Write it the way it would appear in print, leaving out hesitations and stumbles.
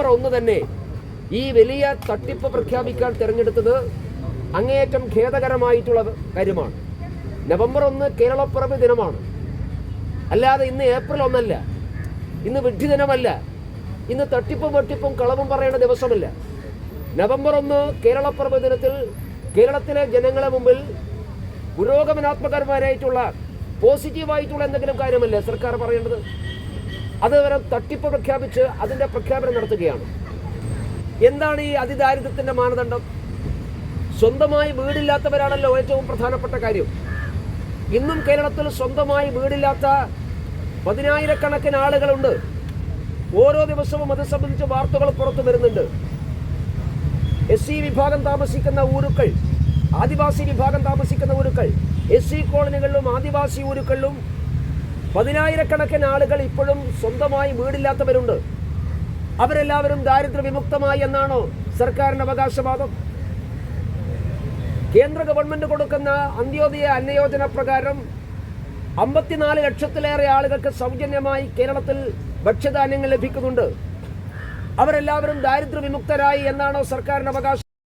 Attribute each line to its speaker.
Speaker 1: November 1 തന്നെ ഈ വലിയ തട്ടിപ്പ് പ്രഖ്യാപിക്കാൻ തിരഞ്ഞെടുത്തത് അങ്ങേയറ്റം ഖേദകരമായിട്ടുള്ള കാര്യമാണ്. നവംബർ 1 കേരളപ്പിറവി ദിനമാണ്. അല്ലാതെ ഇന്ന് ഏപ്രിൽ 1 അല്ല, ഇന്ന് വിഡ്ഢി ദിനമല്ല, ഇന്ന് തട്ടിപ്പും വെട്ടിപ്പും കളവും പറയേണ്ട ദിവസമല്ല. നവംബർ 1 കേരളപ്പിറവി ദിനത്തിൽ കേരളത്തിലെ ജനങ്ങളെ മുമ്പിൽ പുരോഗമനാത്മകരമായിട്ടുള്ള പോസിറ്റീവായിട്ടുള്ള എന്തെങ്കിലും കാര്യമല്ലേ സർക്കാർ പറയേണ്ടത്? അത് വരെ തട്ടിപ്പ് പ്രഖ്യാപിച്ച് അതിൻ്റെ പ്രഖ്യാപനം നടത്തുകയാണ്. എന്താണ് ഈ അതിദാരിദ്ര്യത്തിൻ്റെ മാനദണ്ഡം? സ്വന്തമായി വീടില്ലാത്തവരാണല്ലോ ഏറ്റവും പ്രധാനപ്പെട്ട കാര്യം. ഇന്നും കേരളത്തിൽ സ്വന്തമായി വീടില്ലാത്ത പതിനായിരക്കണക്കിന് ആളുകളുണ്ട്. ഓരോ ദിവസവും അത് സംബന്ധിച്ച് വാർത്തകൾ പുറത്തു വരുന്നുണ്ട്. SC വിഭാഗം താമസിക്കുന്ന ഊരുക്കൾ, ആദിവാസി വിഭാഗം താമസിക്കുന്ന ഊരുക്കൾ, SC കോളനികളിലും ആദിവാസി ഊരുകളിലും പതിനായിരക്കണക്കിന് ആളുകൾ ഇപ്പോഴും സ്വന്തമായി വീടില്ലാത്തവരുണ്ട്. അവരെല്ലാവരും ദാരിദ്ര്യ വിമുക്തമായി എന്നാണോ സർക്കാരിൻ്റെ അവകാശവാദം? കേന്ദ്ര ഗവൺമെന്റ് കൊടുക്കുന്ന അന്ത്യോദയ അന്നയോജന പ്രകാരം 54 ലക്ഷത്തിലേറെ ആളുകൾക്ക് സൗജന്യമായി കേരളത്തിൽ ഭക്ഷ്യധാന്യങ്ങൾ ലഭിക്കുന്നുണ്ട്. അവരെല്ലാവരും ദാരിദ്ര്യ വിമുക്തരായി എന്നാണോ സർക്കാരിൻ്റെ അവകാശം?